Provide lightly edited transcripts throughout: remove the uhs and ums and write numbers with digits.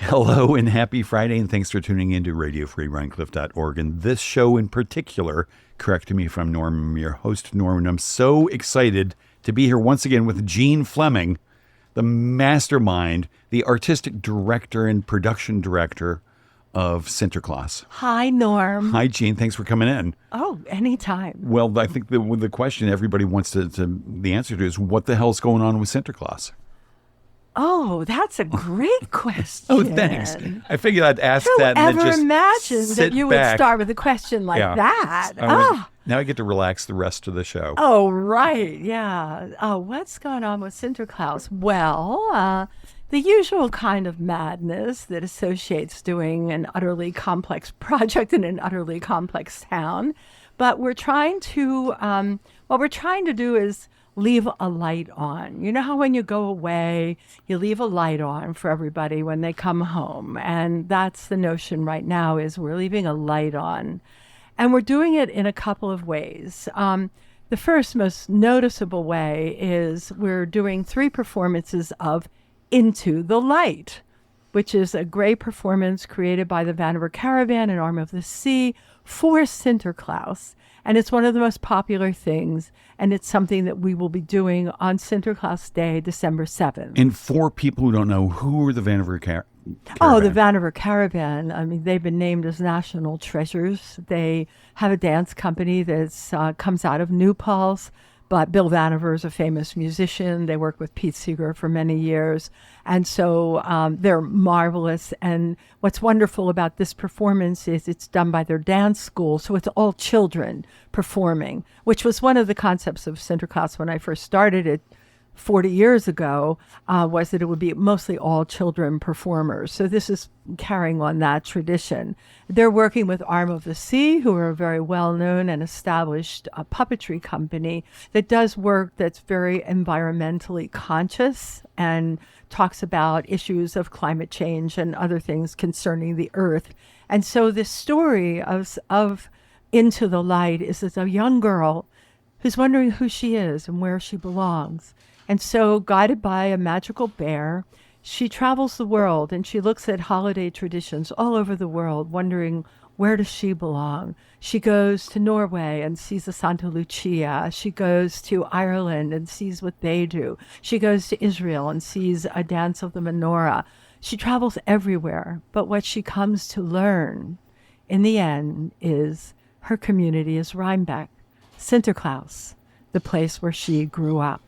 Hello and happy Friday, and thanks for tuning in to RadioFreeRhinecliff.org. And this show in particular, correct me if I'm Norm, I'm your host, Norm, and I'm so excited to be here once again with Jeanne Fleming, the mastermind, the artistic director and production director of Sinterklass. Hi, Norm. Hi, Jeanne. Thanks for coming in. Oh, anytime. Well, I think the question everybody wants the answer to is, what the hell's going on with Sinterklass? Oh, that's a great question. Oh, thanks. I figured I'd ask that and then just imagined that you would start with a question like that? Now I get to relax the rest of the show. Oh, right. Yeah. Oh, what's going on with Sinterklaas? Well, the usual kind of madness that associates doing an utterly complex project in an utterly complex town. But we're trying to, what we're trying to do is leave a light on. You know how when you go away, you leave a light on for everybody when they come home. And that's the notion right now, is we're leaving a light on. And we're doing it in a couple of ways. The first most noticeable way is we're doing 3 performances of Into the Light, which is a great performance created by the Vannevar Caravan and Arm of the Sea for Sinterklaas. And it's one of the most popular things, and it's something that we will be doing on Sinterklaas Day, December 7th. And for people who don't know, who are the Vannevar Caravan? Oh, the Vannevar Caravan. I mean, they've been named as national treasures. They have a dance company that comes out of New Paltz. But Bill Vannevar is a famous musician. They worked with Pete Seeger for many years. And so they're marvelous. And what's wonderful about this performance is it's done by their dance school. So it's all children performing, which was one of the concepts of Sinterklaas when I first started it 40 years ago, was that it would be mostly all children performers. So this is carrying on that tradition. They're working with Arm of the Sea, who are a very well-known and established puppetry company that does work that's very environmentally conscious and talks about issues of climate change and other things concerning the earth. And so this story of Into the Light is as a young girl who's wondering who she is and where she belongs. And so, guided by a magical bear, she travels the world and she looks at holiday traditions all over the world, wondering, where does she belong? She goes to Norway and sees the Santa Lucia. She goes to Ireland and sees what they do. She goes to Israel and sees a dance of the menorah. She travels everywhere, but what she comes to learn in the end is her community is Rhinebeck, Sinterklaas, the place where she grew up.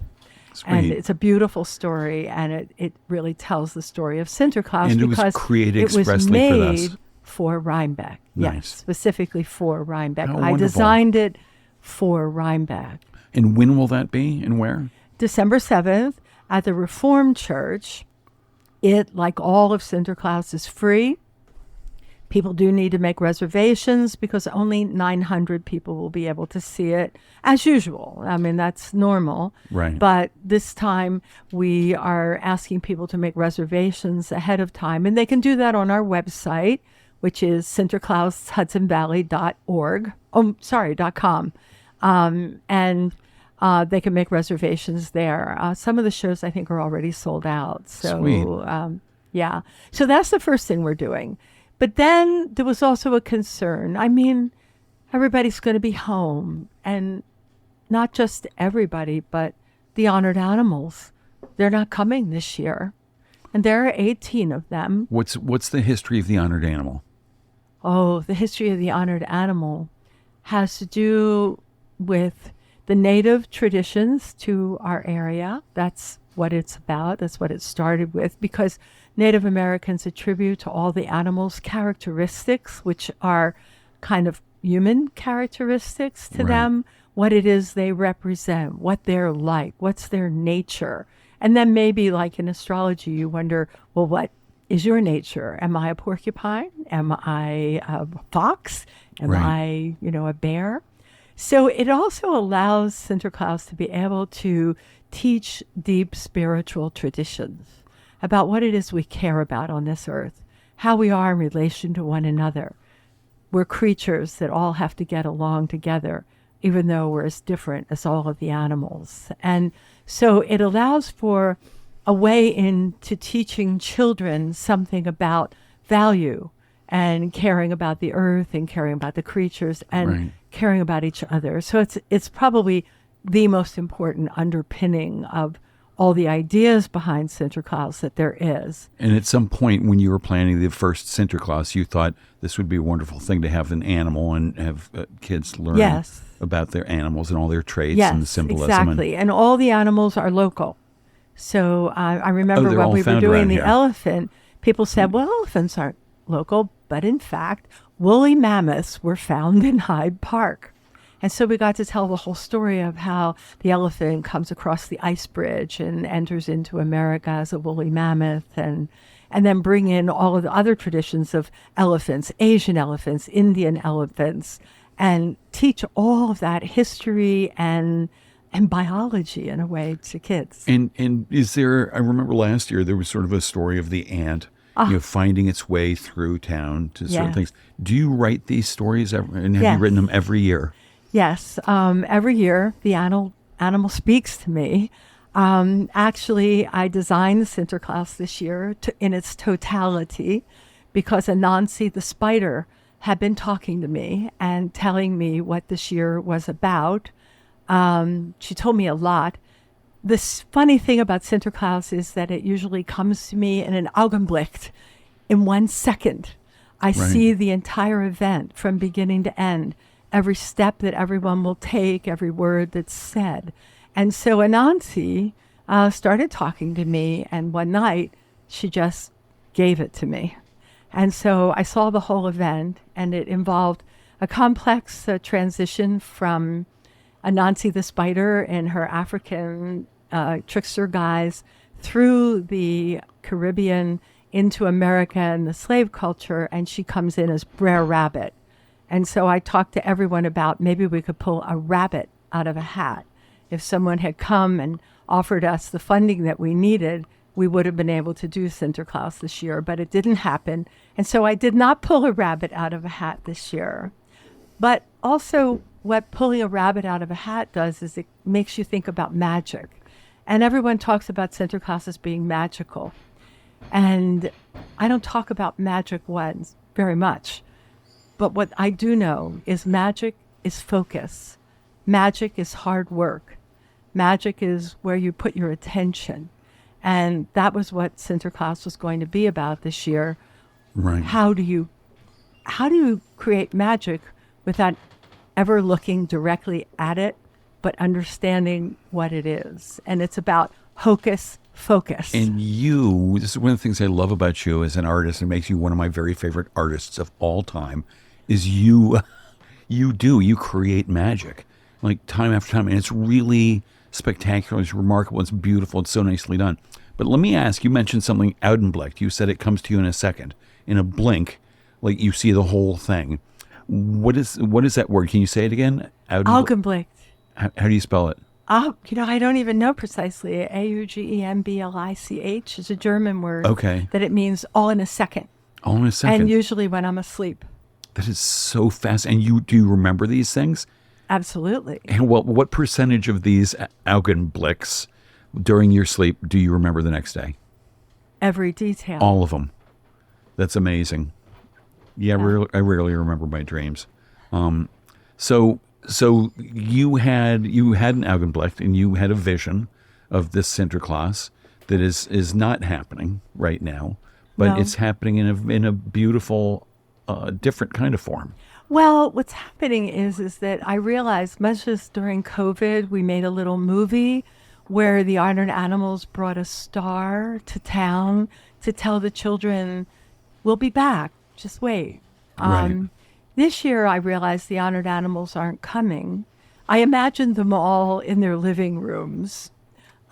Sweet. And it's a beautiful story, and it really tells the story of Sinterklaas, and because it was created expressly made for for Rhinebeck. Nice. Yes, specifically for Rhinebeck. How I wonderful. designed it for Rhinebeck. And when will that be, and where? December 7th at the Reformed Church. It, like all of Sinterklaas, is free. People do need to make reservations because only 900 people will be able to see it, as usual. I mean, that's normal. Right. But this time we are asking people to make reservations ahead of time. And they can do that on our website, which is sinterklaashudsonvalley.org. .com. And they can make reservations there. Some of the shows, I think, are already sold out. So, Sweet. Yeah. So that's the first thing we're doing. But then there was also a concern. I mean, everybody's going to be home, and not just everybody, but the honored animals. They're not coming this year, and there are 18 of them. What's the history of the honored animal? Oh, the history of the honored animal has to do with the native traditions to our area. That's what it's about. That's what it started with, because Native Americans attribute to all the animals characteristics which are kind of human characteristics to them, what it is they represent, what they're like, what's their nature. And then maybe, like in astrology, you wonder, well, what is your nature? Am I a porcupine? Am I a fox? Am I, a bear? So it also allows Sinterklaas to be able to teach deep spiritual traditions about what it is we care about on this earth, how we are in relation to one another. We're creatures that all have to get along together, even though we're as different as all of the animals. And so it allows for a way into teaching children something about value and caring about the earth and caring about the creatures and Right. caring about each other. So it's probably the most important underpinning of all the ideas behind Sinterklaas that there is. And at some point when you were planning the first Sinterklaas, you thought this would be a wonderful thing to have an animal and have kids learn Yes. about their animals and all their traits Yes, and the symbolism. exactly. And all the animals are local. So I remember they're when all we were found doing around the here. elephant, people said, well, elephants aren't local. But in fact, woolly mammoths were found in Hyde Park. And so we got to tell the whole story of how the elephant comes across the ice bridge and enters into America as a woolly mammoth, and then bring in all of the other traditions of elephants, Asian elephants, Indian elephants, and teach all of that history and biology in a way to kids. And is there, I remember last year there was sort of a story of the ant finding its way through town to certain Yes. things. Do you write these stories and have you Yes. written them every year? Yes, every year the animal speaks to me. Actually, I designed the Sinterklaas this year in its totality because Anansi the spider had been talking to me and telling me what this year was about. She told me a lot. This funny thing about Sinterklaas is that it usually comes to me in an Augenblick, in 1 second. I see the entire event from beginning to end, every step that everyone will take, every word that's said. And so Anansi started talking to me, and one night she just gave it to me. And so I saw the whole event, and it involved a complex transition from Anansi the spider and her African trickster guys through the Caribbean into America and the slave culture, and she comes in as Brer Rabbit. And so I talked to everyone about maybe we could pull a rabbit out of a hat. If someone had come and offered us the funding that we needed, we would have been able to do Sinterklaas this year, but it didn't happen. And so I did not pull a rabbit out of a hat this year. But also what pulling a rabbit out of a hat does is it makes you think about magic. And everyone talks about Sinterklaas as being magical. And I don't talk about magic ones very much. But what I do know is magic is focus. Magic is hard work. Magic is where you put your attention. And that was what Sinterklaas was going to be about this year. Right. How do you create magic without ever looking directly at it, but understanding what it is? And it's about hocus focus. And this is one of the things I love about you as an artist, and makes you one of my very favorite artists of all time, is you create magic, like time after time. And it's really spectacular. It's remarkable. It's beautiful. It's so nicely done. But let me ask, you mentioned something, Augenblick. You said it comes to you in a second, in a blink, like you see the whole thing. What is that word? Can you say it again? Augenblick. How do you spell it? I don't even know precisely. Augenblich is a German word. Okay. That it means all in a second. All in a second. And usually when I'm asleep. That is so fast. And do you remember these things? Absolutely. And what percentage of these Augenblicks during your sleep do you remember the next day? Every detail. All of them. That's amazing. Yeah. I rarely remember my dreams. So you had an Augenblick, and you had a vision of this Sinterklaas that is not happening right now, but No. it's happening in a beautiful, different kind of form. Well, what's happening is that I realized, much as during COVID, we made a little movie where the honored animals brought a star to town to tell the children, we'll be back, just wait. Right. This year, I realized the honored animals aren't coming. I imagined them all in their living rooms.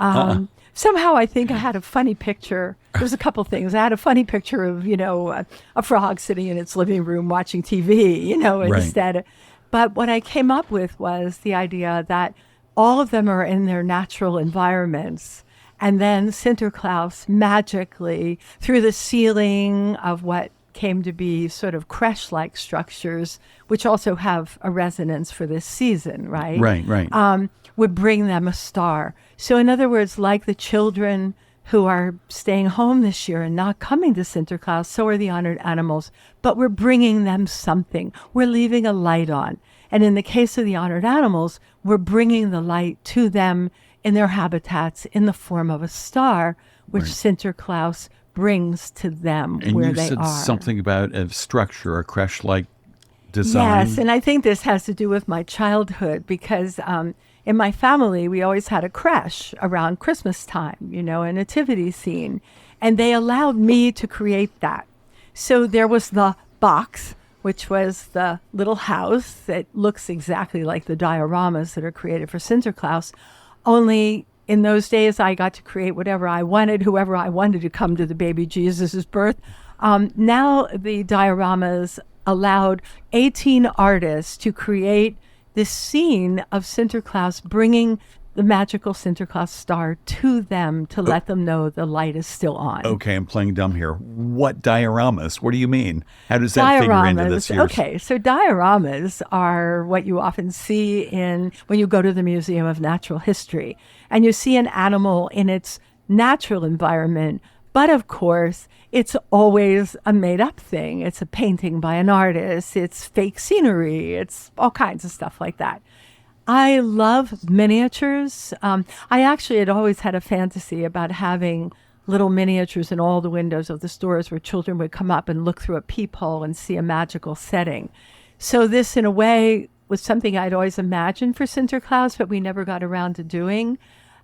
Somehow I think I had a funny picture. There's a couple things. I had a funny picture of, a frog sitting in its living room watching TV, Right. instead. But what I came up with was the idea that all of them are in their natural environments. And then Sinterklaas magically, through the ceiling of what came to be sort of creche-like structures, which also have a resonance for this season, right? Right. Would bring them a star. So in other words, like the children who are staying home this year and not coming to Sinterklaas. So are the honored animals. But we're bringing them something. We're leaving a light on. And in the case of the honored animals, we're bringing the light to them in their habitats in the form of a star, which Sinterklaas brings to them and where you they said are. something about a structure, a creche-like design. Yes, and I think this has to do with my childhood because in my family, we always had a creche around Christmas time, you know, a nativity scene. And they allowed me to create that. So there was the box, which was the little house that looks exactly like the dioramas that are created for Sinterklaas. Only in those days, I got to create whatever I wanted, whoever I wanted to come to the baby Jesus' birth. Now the dioramas allowed 18 artists to create this scene of Sinterklaas bringing the magical Sinterklaas star to them to let them know the light is still on. Okay, I'm playing dumb here. What dioramas? What do you mean? How does that figure into this year's? Okay, so dioramas are what you often see when you go to the Museum of Natural History. And you see an animal in its natural environment. But of course, it's always a made-up thing. It's a painting by an artist. It's fake scenery. It's all kinds of stuff like that. I love miniatures. I actually had always had a fantasy about having little miniatures in all the windows of the stores where children would come up and look through a peephole and see a magical setting. So this, in a way, was something I'd always imagined for Sinterklaas, but we never got around to doing.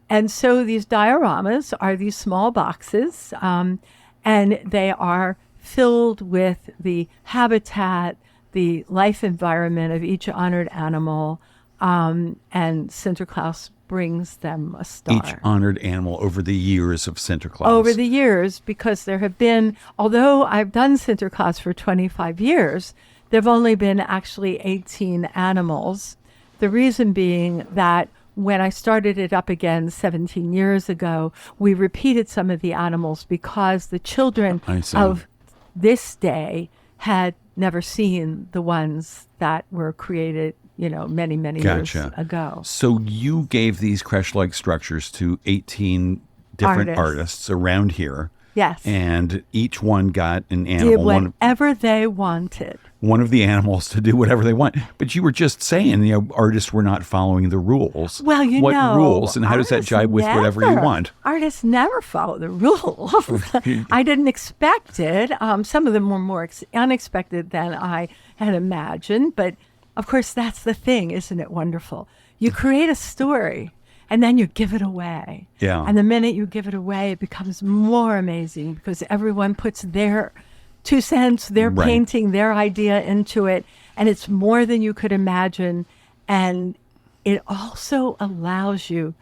And so these dioramas are these small boxes, and they are filled with the habitat, the life environment of each honored animal, and Sinterklaas brings them a star. Each honored animal over the years of Sinterklaas. Over the years, because there have been, although I've done Sinterklaas for 25 years, there have only been actually 18 animals. The reason being that when I started it up again 17 years ago, we repeated some of the animals because the children of this day had never seen the ones that were created, you know, many, many years ago. So you gave these creche-like structures to 18 different artists around here. Yes. And each one got an animal. Did whatever they wanted. One of the animals to do whatever they want. But you were just saying, you know, artists were not following the rules. Well, you know. What rules, and how does that jibe with whatever you want? Artists never follow the rules. I didn't expect it. Some of them were more unexpected than I had imagined. But, of course, that's the thing. Isn't it wonderful? You create a story. And then you give it away. Yeah. And the minute you give it away, it becomes more amazing because everyone puts their 2 cents, their painting, their idea into it. And it's more than you could imagine. And it also allows you.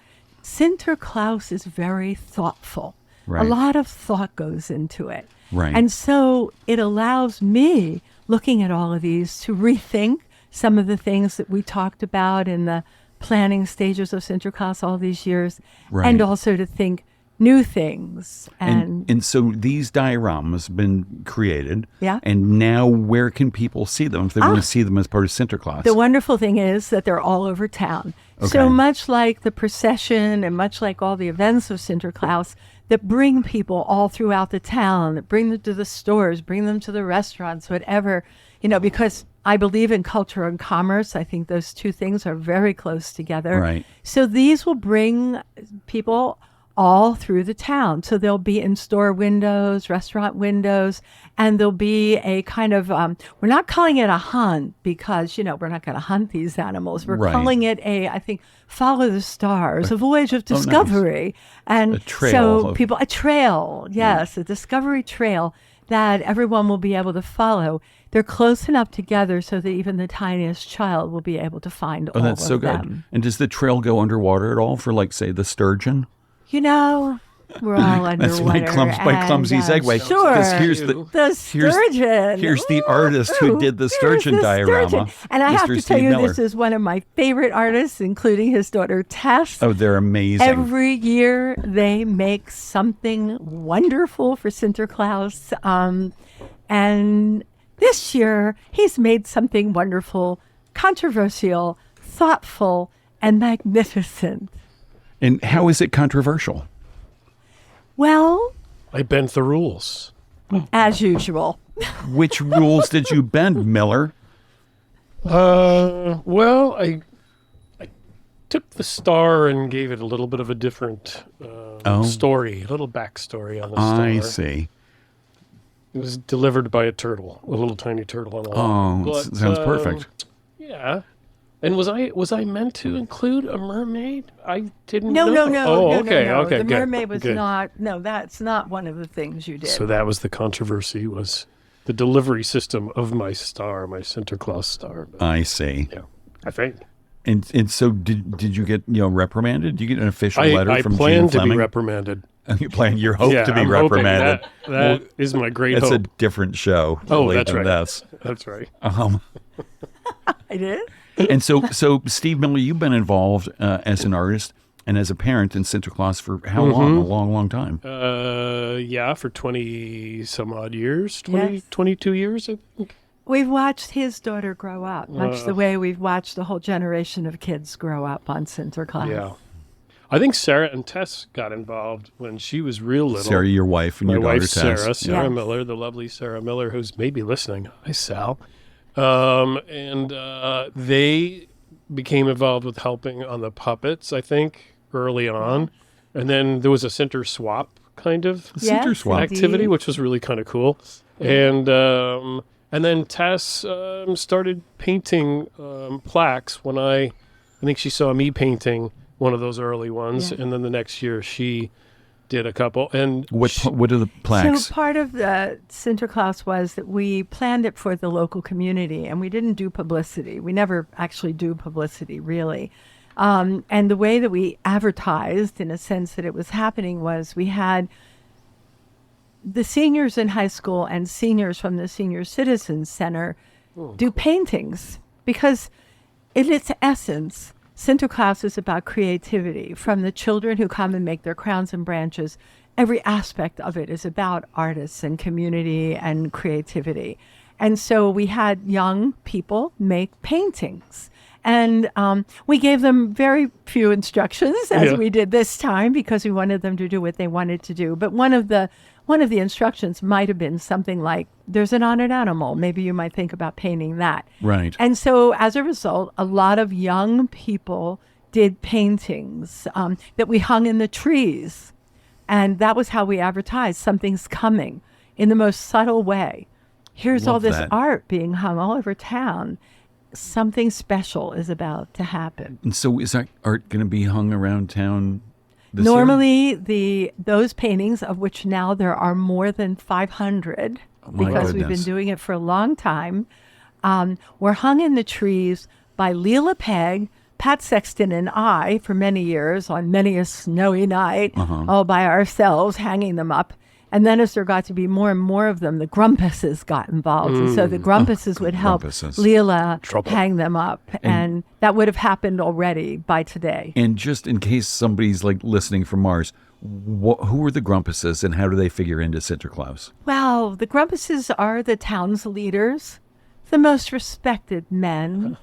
Sinterklaas is very thoughtful. Right. A lot of thought goes into it. Right. And so it allows me, looking at all of these, to rethink some of the things that we talked about in the planning stages of Sinterklaas all these years, and also to think new things. And so these dioramas have been created. Yeah. And now where can people see them if they want to see them as part of Sinterklaas? The wonderful thing is that they're all over town. Okay. So much like the procession and much like all the events of Sinterklaas that bring people all throughout the town, that bring them to the stores, bring them to the restaurants, whatever, you know, because I believe in culture and commerce. I think those two things are very close together. Right. So these will bring people all through the town. So they'll be in store windows, restaurant windows, and there'll be a kind of, we're not calling it a hunt because, you know, we're not going to hunt these animals. We're calling it I think, follow the stars, a voyage of discovery. And a trail. So people, a trail, yes, a discovery trail that everyone will be able to follow. They're close enough together so that even the tiniest child will be able to find all of them. Oh, that's so good. And does the trail go underwater at all for, like, say, the sturgeon? You know, we're all underwater. That's my clumsy segue. Sure. Here's the sturgeon. Here's the artist who did the sturgeon diorama. And I have to tell you, Miller. this is one of my favorite artists, including his daughter Tess. Oh, they're amazing. Every year they make something wonderful for Sinterklaas. And this year he's made something wonderful, controversial, thoughtful, and magnificent. And how is it controversial? Well, I bent the rules. as usual. Which rules did you bend, Miller? Well, I took the star and gave it a little bit of a different story, a little backstory on the star. I see. It was delivered by a turtle, a little tiny turtle on a Oh, log. sounds perfect. Yeah. And was I meant to include a mermaid? I didn't No, know. no. Oh, no, okay, no, no. okay. The good, mermaid was good. not. No, that's not one of the things you did. So that was the controversy, was the delivery system of my star, my Sinterklass star. But, I see. yeah, I think. And so did you get reprimanded? Did you get an official letter I from Jeanne planned to be Fleming? reprimanded. You planned your hope Yeah, to be I'm reprimanded. hoping that is my great It's hope. a different show. Oh, really, that's than right. This. That's right. I did. And so Steve Miller, you've been involved as an artist and as a parent in Sinterklaas for how long? A long, long time. Yeah, for 20 some odd years, Yes. 22 years, I think. We've watched his daughter grow up, much the way we've watched a whole generation of kids grow up on Sinterklaas. Yeah. I think Sarah and Tess got involved when she was real little. Sarah, your wife, and My your daughter, wife, Tess. Sarah Yes. Miller, the lovely Sarah Miller, who's maybe listening. Hi, Sal. They became involved with helping on the puppets, I think, early on. And then there was a Sinter swap kind of Yes, Sinter swap. activity, indeed. which was really kind of cool. And then Tess started painting plaques when I think she saw me painting one of those early ones. Yeah. And then the next year she did a couple. And What are the plaques? So part of the Sinterklaas was that we planned it for the local community, and we didn't do publicity. We never actually do publicity, really. And the way that we advertised, in a sense that it was happening, was we had the seniors in high school and seniors from the Senior Citizens Center do paintings, because in its essence, Sinterklaas is about creativity. From the children who come and make their crowns and branches, every aspect of it is about artists and community and creativity. And so we had young people make paintings. And we gave them very few instructions, as we did this time, because we wanted them to do what they wanted to do. But one of the instructions might have been something like, there's an honored animal. Maybe you might think about painting that. Right. And so as a result, a lot of young people did paintings that we hung in the trees. And that was how we advertised, something's coming, in the most subtle way. Here's all Love this that. art being hung all over town. Something special is about to happen. And so is that art going to be hung around town this year? Normally, those paintings, of which now there are more than 500, my because we've been goodness. doing it for a long time, were hung in the trees by Leela Pegg, Pat Sexton, and I for many years on many a snowy night, all by ourselves, hanging them up. And then as there got to be more and more of them, the Grumpuses got involved. And so the Grumpuses would help Grumpuses. Leela Trouble. hang them up. And that would have happened already by today. And just in case somebody's like listening from Mars, who are the Grumpuses and how do they figure into Sinterklaas? Well, the Grumpuses are the town's leaders, the most respected men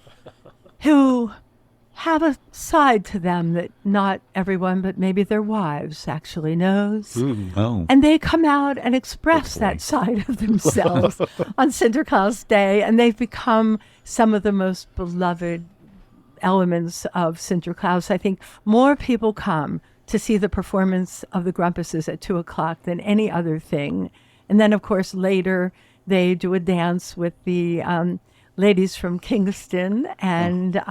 who have a side to them that not everyone, but maybe their wives actually knows. Oh. And they come out and express that side of themselves on Sinterklaas Day, and they've become some of the most beloved elements of Sinterklaas. I think more people come to see the performance of the Grumpuses at 2:00 than any other thing. And then, of course, later they do a dance with the ladies from Kingston, and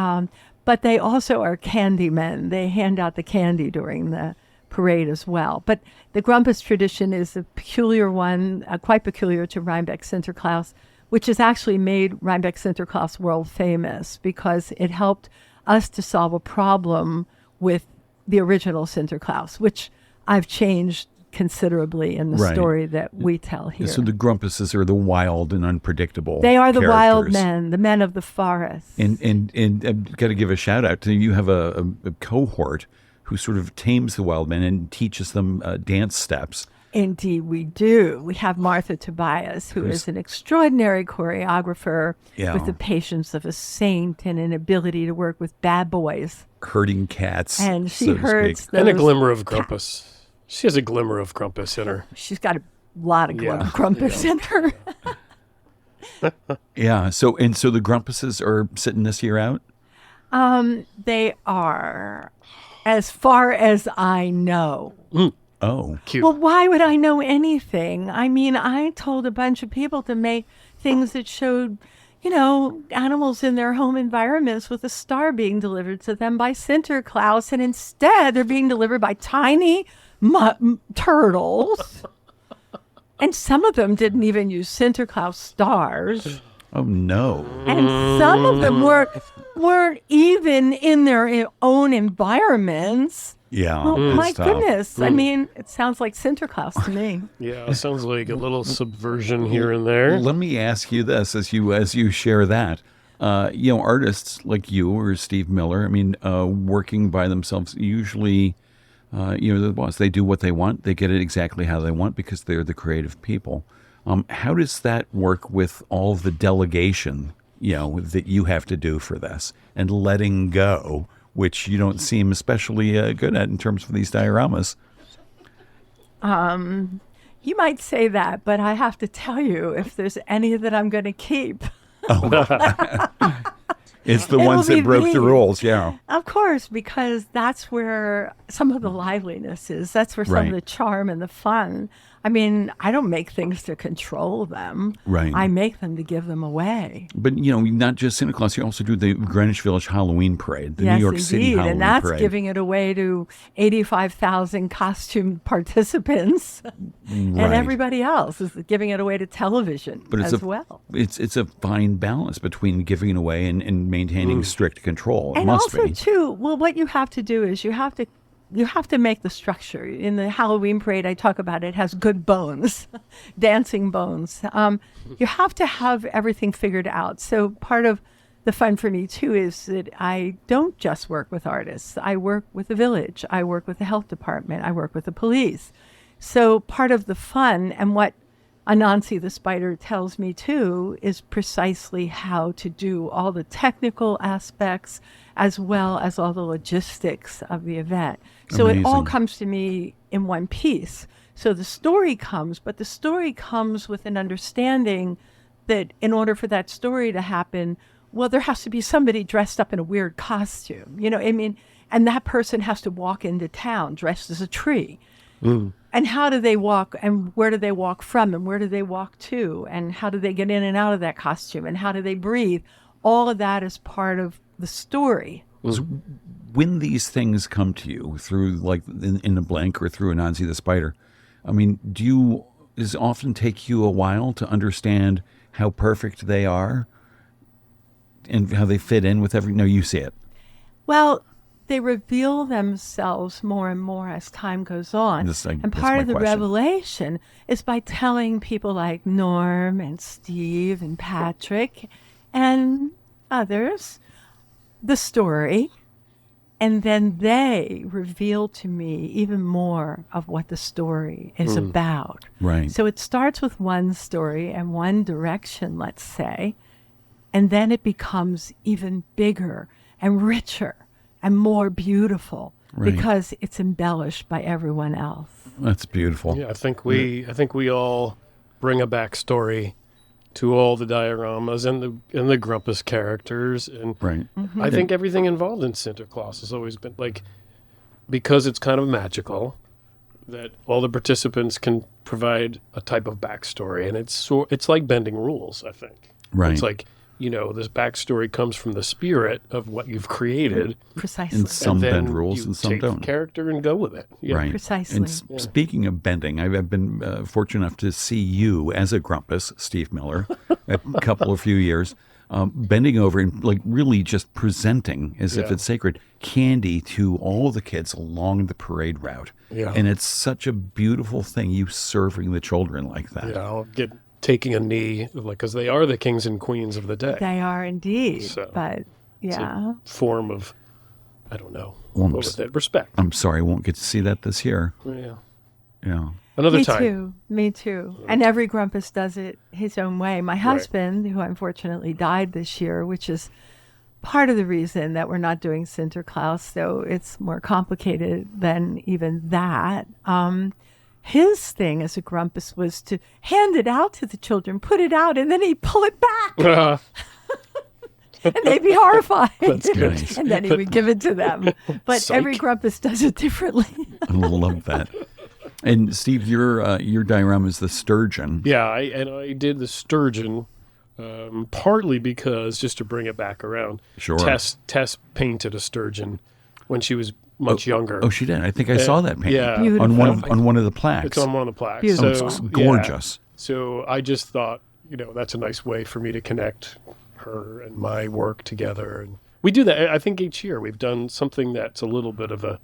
but they also are candy men. They hand out the candy during the parade as well. But the Grumpus tradition is a peculiar one, quite peculiar to Rhinebeck Sinterklaas, which has actually made Rhinebeck Sinterklaas world famous because it helped us to solve a problem with the original Sinterklaas, which I've changed considerly in the Right. story that we tell here. So the Grumpuses are the wild and unpredictable. They are the wild characters. men, the men of the forest. And I've got to give a shout out to you. Have a cohort who sort of tames the wild men and teaches them dance steps. Indeed, we do. We have Martha Tobias, who is an extraordinary choreographer Yeah. with the patience of a saint and an ability to work with bad boys. Herding cats. And she so to herds speak. those. and a glimmer of Grumpus. She has a glimmer of Grumpus in her. She's got a lot of Yeah. grumpus in her. Yeah. So the Grumpuses are sitting this year out? They are, as far as I know. Oh. Cute. Well, why would I know anything? I mean, I told a bunch of people to make things that showed, animals in their home environments with a star being delivered to them by Sinterklaas, and instead they're being delivered by tiny turtles. And some of them didn't even use Sinterklaas stars. Oh, no. And some of them weren't even in their own environments. Yeah. Oh, my it's tough. goodness. I mean, it sounds like Sinterklaas to me. Yeah, it sounds like a little subversion here and there. Let me ask you this as you share that. Artists like you or Steve Miller, I mean, working by themselves, usually, the boss, they do what they want. They get it exactly how they want because they're the creative people. How does that work with all the delegation, that you have to do for this and letting go, which you don't seem especially good at in terms of these dioramas? You might say that, but I have to tell you, if there's any that I'm going to keep, It's the It ones will that be broke the me. rules, yeah. of course, because that's where some of the liveliness is. That's where some Right. of the charm and the fun. I mean, I don't make things to control them. Right. I make them to give them away. But, not just Sinterklaas, you also do the Greenwich Village Halloween Parade, the Yes, New York indeed. City Halloween And that's Parade. giving it away to 85,000 costume participants. And Right. everybody else is giving it away to television But it's as a, well. It's a fine balance between giving it away and maintaining strict control. It And must also, be. too, well, what you have to do is you have to make the structure. In the Halloween parade, I talk about it has good bones, dancing bones. You have to have everything figured out. So part of the fun for me, too, is that I don't just work with artists. I work with the village. I work with the health department. I work with the police. So part of the fun and what Anansi the spider tells me too is precisely how to do all the technical aspects as well as all the logistics of the event. So it all Amazing. comes to me in one piece. So the story comes, but the story comes with an understanding that in order for that story to happen, well, there has to be somebody dressed up in a weird costume, and that person has to walk into town dressed as a tree. And how do they walk, and where do they walk from, and where do they walk to, and how do they get in and out of that costume, and how do they breathe? All of that is part of the story. When these things come to you through, like in the blank or through Anansi the spider, I mean, does it often take you a while to understand how perfect they are and how they fit in with every? No, you see it. Well, they reveal themselves more and more as time goes on. And that's part my of the question. revelation is by telling people like Norm and Steve and Patrick and others the story. And then they reveal to me even more of what the story is about. Right. So it starts with one story and one direction, let's say, and then it becomes even bigger and richer and more beautiful Right. because it's embellished by everyone else. That's beautiful. Yeah, I think we all bring a backstory to all the dioramas and the Grumpus characters, and Right. I think everything involved in Sinterklaas has always been because it's kind of magical, that all the participants can provide a type of backstory, and it's like bending rules. I think Right. it's like this backstory comes from the spirit of what you've created. Precisely. And some and then bend rules you and some take don't. the character and go with it. Yeah. Right. Precisely. And speaking of bending, I've been fortunate enough to see you as a Grumpus, Steve Miller, a couple of few years, bending over and really just presenting as if Yeah. it's sacred candy to all the kids along the parade route. Yeah. And it's such a beautiful thing, you serving the children like that. Yeah, I'll get taking a knee, because they are the kings and queens of the day. They are indeed. So, but It's yeah. a form of, I don't know, Well, what was it? Respect. I'm sorry I won't get to see that this year. Yeah. Yeah. Another Me time. too. Me too. And every Grumpus does it his own way. My husband, who unfortunately died this year, which is part of the reason that we're not doing Sinterklaas, though it's more complicated than even that. His thing as a Grumpus was to hand it out to the children, put it out, and then he'd pull it back. And they'd be horrified. That's good. And then he would give it to them. But Psych. every Grumpus does it differently. I love that. And Steve, your diorama is the sturgeon. Yeah, I did the sturgeon partly because, just to bring it back around, Sure. Tess painted a sturgeon when she was much younger. Oh, she did. I think I saw that painting. Yeah. Beautiful. on one of the plaques. It's on one of the plaques. Beautiful. So, It's gorgeous. So I just thought, that's a nice way for me to connect her and my work together. And we do that, I think, each year. We've done something that's a little bit of a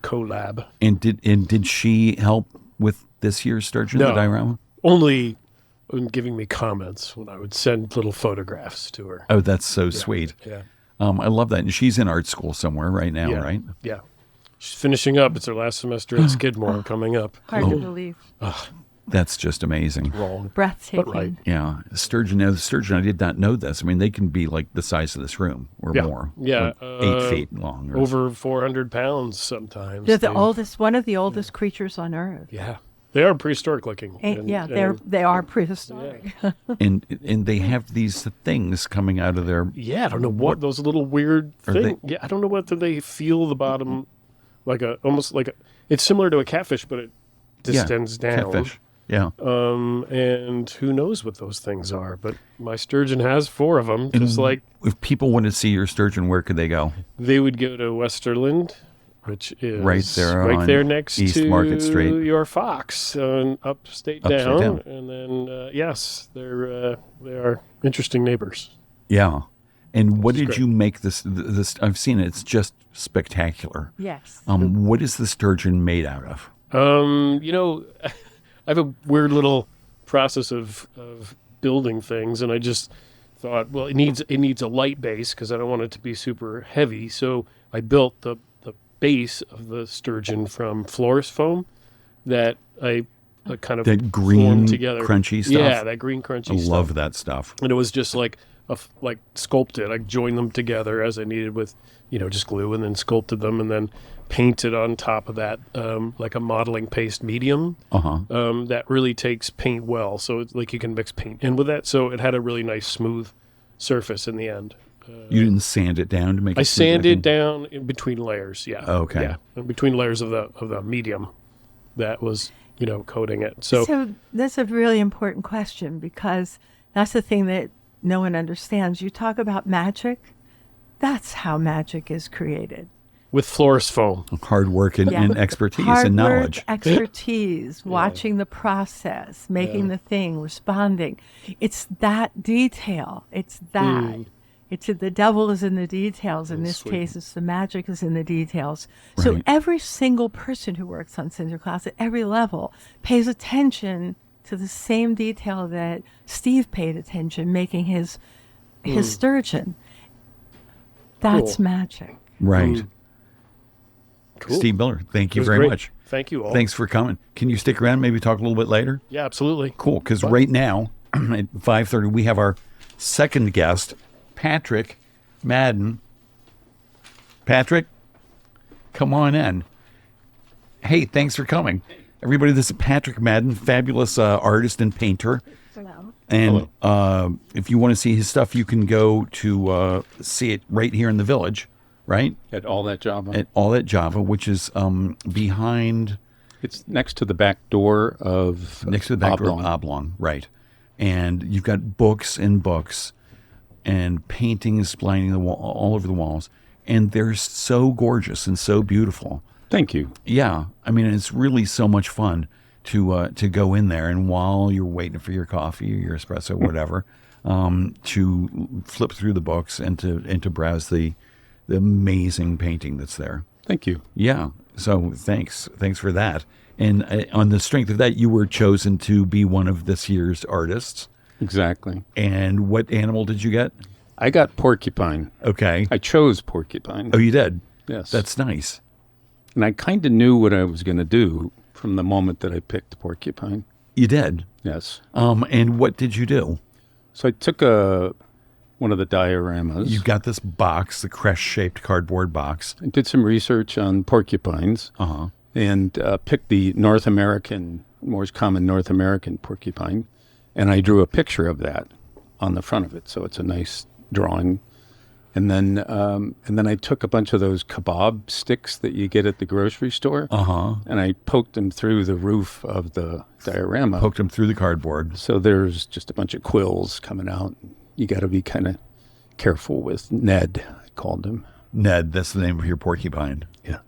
collab. And did she help with this year's sturgeon, the No. diorama? Only giving me comments when I would send little photographs to her. Oh, that's so sweet. Yeah. I love that. And she's in art school somewhere right now, Yeah. right? Yeah. She's finishing up. It's her last semester at Skidmore coming up. Hard to believe. That's just amazing. Wrong. Breathtaking. But right. Yeah. Sturgeon. Now, the sturgeon, I did not know this. I mean, they can be like the size of this room or Yeah. more. Yeah, Like 8 feet long. Or, Over 400 pounds sometimes. They're the They- oldest, one of the oldest creatures on Earth. Yeah. They are prehistoric looking. They are prehistoric. and they have these things coming out of their. Yeah, I don't know what those little weird Are things. Yeah, I don't know whether they feel the bottom almost like a. It's similar to a catfish, but it distends down. Catfish. Yeah. And who knows what those things are? But my sturgeon has 4 of them. Just like If people want to see your sturgeon, where could they go? they would go to Westerland, which is Right there on next East to Market Street. your Fox, upstate down. And then yes, they are interesting neighbors. Yeah. And what did great. you make this? I've seen it. It's just spectacular. Yes. What is the sturgeon made out of? I have a weird little process of building things, and I just thought, well, it needs a light base because I don't want it to be super heavy. So I built the base of the sturgeon from florist foam that I kind of That green, formed together. crunchy stuff? Yeah, that green crunchy I stuff. love that stuff. And it was just like sculpted. I joined them together as I needed with, just glue, and then sculpted them, and then painted on top of that like a modeling paste medium that really takes paint well. So it's like you can mix paint in with that. So it had a really nice smooth surface in the end. You didn't sand it down to make it I smooth sanded looking? down in between layers. Yeah. Okay. Yeah, in between layers of the medium that was coating it. So that's a really important question, because that's the thing that no one understands. You talk about magic. That's how magic is created. with florist foam. Hard work and expertise Hard and work, knowledge. expertise, watching the process, making the thing, responding. It's that detail. It's that. It's the devil is in the details. In this case, it's the magic is in the details. So Right. every single person who works on Sinterklaas at every level pays attention to the same detail that Steve paid attention making his sturgeon. That's Cool. magic. Right. Cool. Steve Miller, thank It you was very great. much. Thank you all. Thanks for coming. Can you stick around, maybe talk a little bit later? Yeah, absolutely. Cool, because right now at 5:30 we have our second guest, Patrick Madden. Patrick, come on in. Hey, thanks for coming. Everybody, this is Patrick Madden, fabulous artist and painter. And if you want to see his stuff, you can go to see it right here in the village, right? At All That Java. At All That Java, which is behind... It's next to the back door of Next to the back door of Oblong. Oblong, right. And you've got books and paintings lining the wall, all over the walls. And they're so gorgeous and so beautiful. Thank you. Yeah. I mean, it's really so much fun to go in there, and while you're waiting for your coffee or your espresso, whatever, to flip through the books and to browse the amazing painting that's there. Thank you. Yeah. So thanks for that. And on the strength of that, you were chosen to be one of this year's artists. Exactly. And what animal did you get? I got porcupine. Okay. I chose porcupine. Oh, you did? Yes. That's nice. And I kind of knew what I was going to do from the moment that I picked porcupine. You did? Yes. And what did you do? So I took one of the dioramas. You got this box, the crest-shaped cardboard box. I did some research on porcupines and picked the North American, most common North American porcupine, and I drew a picture of that on the front of it, so it's a nice drawing. And then I took a bunch of those kebab sticks that you get at the grocery store, and I poked them through the roof of the diorama. Poked them through the cardboard. So there's just a bunch of quills coming out. You got to be kind of careful with Ned, I called him. Ned, that's the name of your porcupine. Yeah.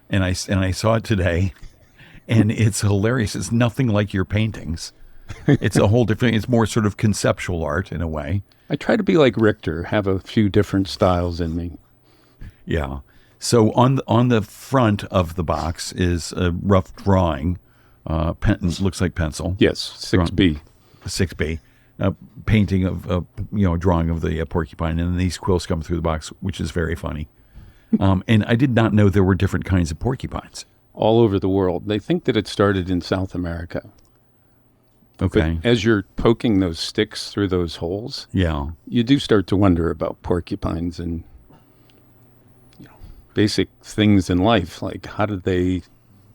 And I saw it today, and it's hilarious. It's nothing like your paintings. It's a whole different, it's more sort of conceptual art in a way. I try to be like Richter, have a few different styles in me. Yeah. So on the front of the box is a rough drawing. Looks like pencil. Yes, 6B. 6B. Painting of, drawing of the porcupine. And then these quills come through the box, which is very funny. And I did not know there were different kinds of porcupines. All over the world. They think that it started in South America. Okay. But as you're poking those sticks through those holes, Yeah. you do start to wonder about porcupines and basic things in life, like how did they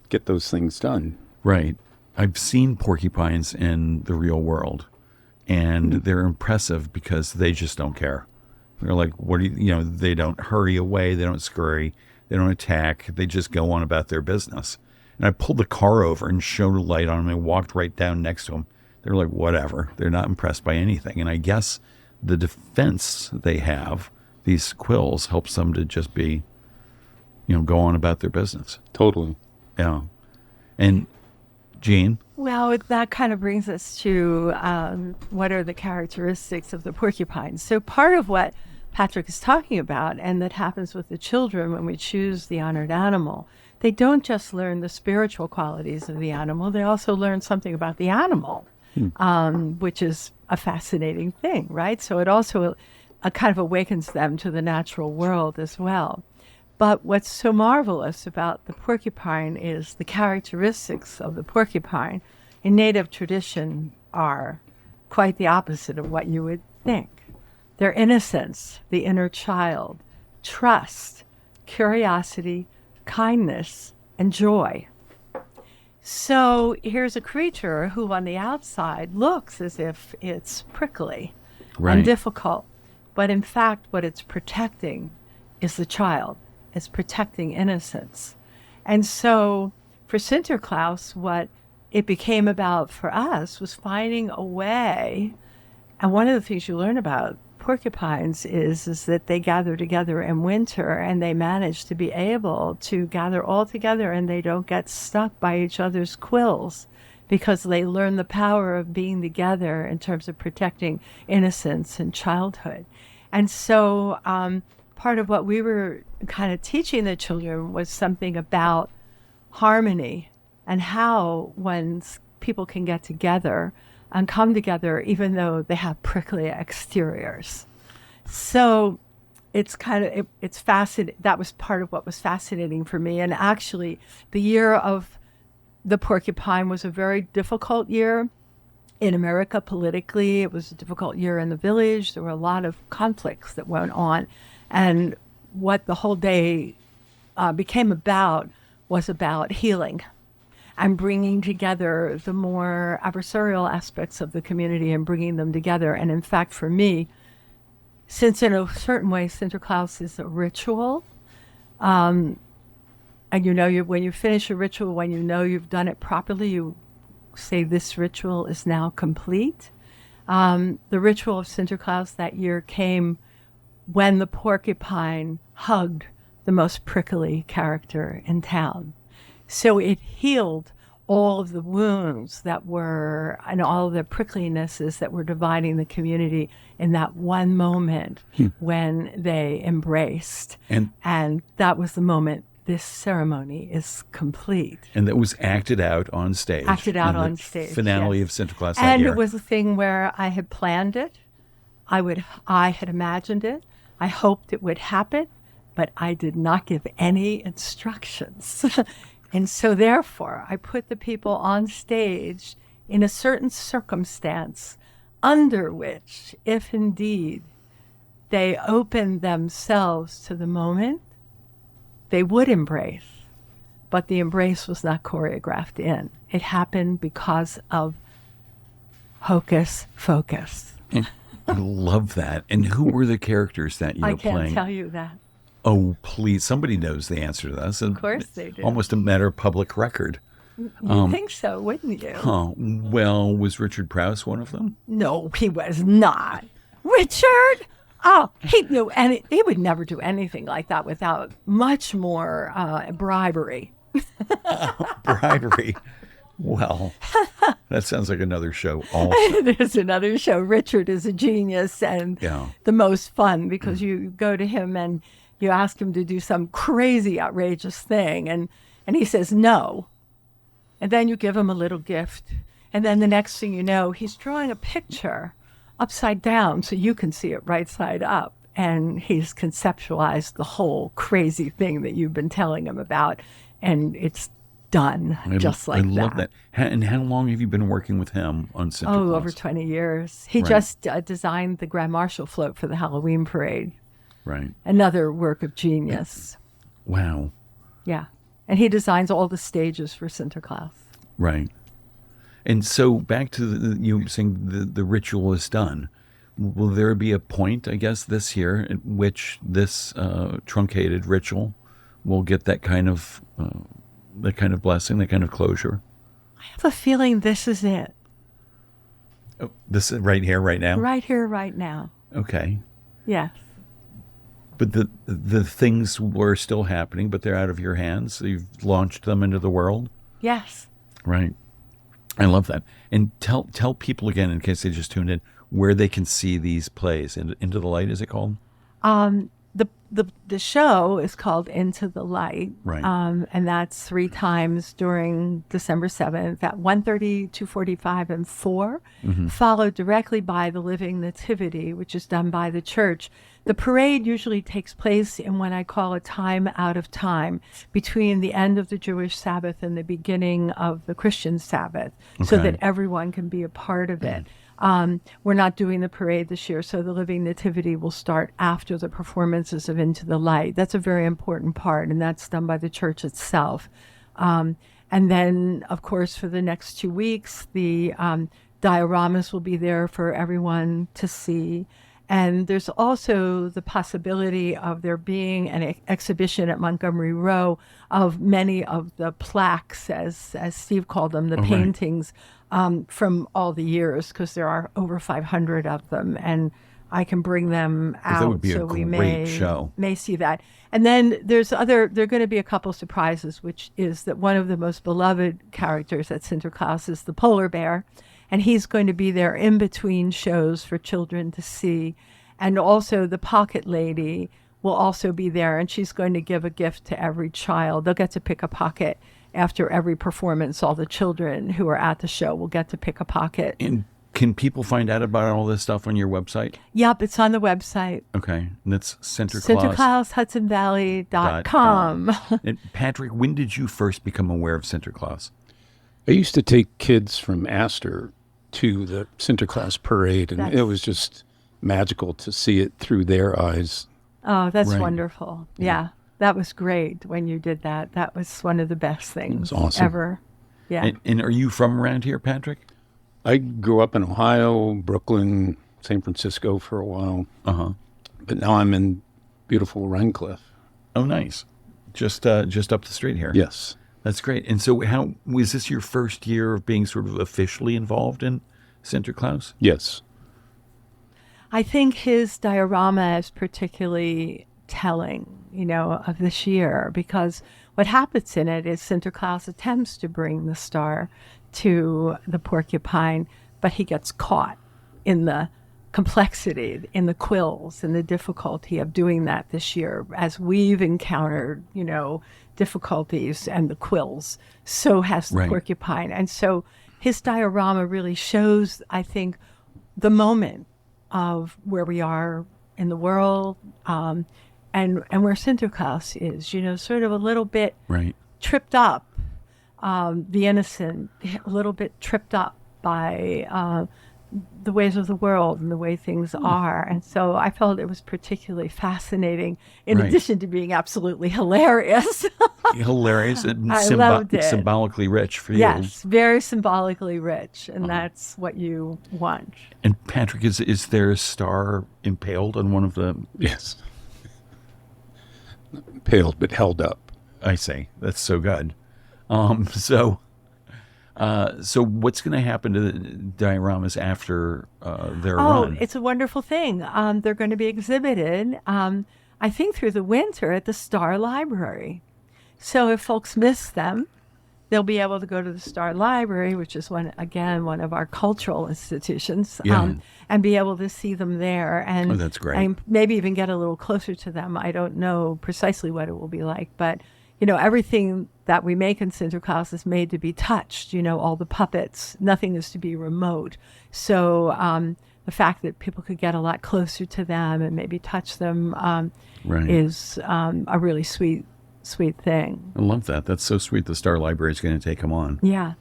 get those things done? Right. I've seen porcupines in the real world, and they're impressive because they just don't care. They're like, what do they don't hurry away, they don't scurry, they don't attack, they just go on about their business. And I pulled the car over and shone a light on them and walked right down next to them. They're like, whatever. They're not impressed by anything. And I guess the defense they have, these quills, helps them to just be, go on about their business. Totally. Yeah. And Jeanne? Well, that kind of brings us to what are the characteristics of the porcupine. So part of what Patrick is talking about, and that happens with the children when we choose the honored animal, they don't just learn the spiritual qualities of the animal, they also learn something about the animal, which is a fascinating thing, right? So it also kind of awakens them to the natural world as well. But what's so marvelous about the porcupine is the characteristics of the porcupine in native tradition are quite the opposite of what you would think. Their innocence, the inner child, trust, curiosity, kindness, and joy. So here's a creature who on the outside looks as if it's prickly and difficult, but in fact what it's protecting is the child. It's protecting innocence. And so for Sinterklaas, what it became about for us was finding a way, and one of the things you learn about porcupines is that they gather together in winter, and they manage to be able to gather all together, and they don't get stuck by each other's quills because they learn the power of being together in terms of protecting innocence and childhood. And so part of what we were kind of teaching the children was something about harmony and how when people can get together and come together even though they have prickly exteriors. So it's kind of, it's fascinating. That was part of what was fascinating for me. And actually, the year of the porcupine was a very difficult year in America politically. It was a difficult year in the village. There were a lot of conflicts that went on. And what the whole day became about was about healing and bringing together the more adversarial aspects of the community and bringing them together. And in fact, for me, since in a certain way, Sinterklaas is a ritual, and when you finish a ritual, when you know you've done it properly, you say this ritual is now complete. The ritual of Sinterklaas that year came when the porcupine hugged the most prickly character in town. So it healed all of the wounds that were, and all of the pricklinesses that were dividing the community in that one moment when they embraced. And that was the moment this ceremony is complete. And that was acted out on stage. Acted out on stage. Finale yes. of Sinterklaas that and year. It was a thing where I had planned it. I had imagined it. I hoped it would happen, but I did not give any instructions. And so therefore, I put the people on stage in a certain circumstance under which, if indeed they opened themselves to the moment, they would embrace, but the embrace was not choreographed in. It happened because of hocus pocus. I love that. And who were the characters that you I were can't playing? tell you that. Oh, please. Somebody knows the answer to this. Of course they do. Almost a matter of public record. You'd think so, wouldn't you? Oh, well, was Richard Prowse one of them? No, he was not. Richard? Oh, he knew, and he would never do anything like that without much more bribery. Bribery. Well, that sounds like another show also. There's another show. Richard is a genius and Yeah. the most fun because you go to him and you ask him to do some crazy, outrageous thing, and he says no. And then you give him a little gift. And then the next thing you know, he's drawing a picture upside down so you can see it right side up. And he's conceptualized the whole crazy thing that you've been telling him about. And it's done just like that. I love that. And how long have you been working with him on Sinterklaas? Oh, over 20 years. He Right. just designed the Grand Marshal float for the Halloween parade. Right. Another work of genius. Wow. Yeah. And he designs all the stages for Sinterklaas. Right. And so back to you were saying the ritual is done. Will there be a point, I guess, this year at which this truncated ritual will get that kind of blessing, that kind of closure? I have a feeling this is it. Oh, this is right here, right now? Right here, right now. Okay. Yes. But the things were still happening, but they're out of your hands. So you've launched them into the world. Yes. Right. I love that. And tell people again, in case they just tuned in, where they can see these plays. Into the Light, is it called? The show is called Into the Light. Right. And that's 3 times during December 7th at 1:30, 2:45, and 4, followed directly by the Living Nativity, which is done by the church. The parade usually takes place in what I call a time out of time, between the end of the Jewish Sabbath and the beginning of the Christian Sabbath, so Okay. that everyone can be a part of it. We're not doing the parade this year, so the Living Nativity will start after the performances of Into the Light. That's a very important part, and that's done by the church itself. And then, of course, for the next 2 weeks, the dioramas will be there for everyone to see. And there's also the possibility of there being an exhibition at Montgomery Row of many of the plaques, as Steve called them, the right. paintings from all the years, because there are over 500 of them. And I can bring them out, that would be a so we great show. may see that. And then there are going to be a couple surprises, which is that one of the most beloved characters at Sinterklaas is the polar bear. And he's going to be there in between shows for children to see. And also the pocket lady will also be there, and she's going to give a gift to every child. They'll get to pick a pocket after every performance. All the children who are at the show will get to pick a pocket. And can people find out about all this stuff on your website? Yep, it's on the website. Okay. And that's Sinterklass. SinterklaasHudsonValley.com. And Patrick, when did you first become aware of Sinterklaas? I used to take kids from Astor to the Sinterklaas parade, and That's- it was just magical to see it through their eyes. Oh, that's Right. wonderful. Yeah, that was great when you did that. That was one of the best things awesome. ever. Yeah. And are you from around here, Patrick? I grew up in Ohio, Brooklyn, San Francisco for a while, Uh-huh. but now I'm in beautiful Rhine Cliff. Oh, nice. Just up the street here. Yes. That's great. And so how was this your first year of being sort of officially involved in Sinterklaas? Yes. I think his diorama is particularly telling, of this year, because what happens in it is Sinterklaas attempts to bring the star to the porcupine, but he gets caught in the complexity, in the quills, and the difficulty of doing that this year. As we've encountered, difficulties and the quills, so has the Right. porcupine. And so his diorama really shows, I think, the moment of where we are in the world, and where Sinterklaas is, sort of a little bit Right. tripped up, the innocent, a little bit tripped up by the ways of the world and the way things are. And so I felt it was particularly fascinating, in Right. addition to being absolutely hilarious. Hilarious and I loved it. symbolically rich for you. Yes, very symbolically rich, and that's what you want. And Patrick, is there a star impaled on one of the? Yes. Paled, but held up. I see. That's so good. So what's going to happen to the dioramas after their run? It's a wonderful thing. They're going to be exhibited, I think, through the winter at the Star Library. So if folks miss them, they'll be able to go to the Star Library, which is one of our cultural institutions, Yeah. and be able to see them there. And Oh, that's great. and maybe even get a little closer to them. I don't know precisely what it will be like, but everything that we make in Sinterklaas is made to be touched. All the puppets, nothing is to be remote. So the fact that people could get a lot closer to them and maybe touch them Right. is a really sweet thing. I love that. That's so sweet. The Star Library is going to take them on. Yeah.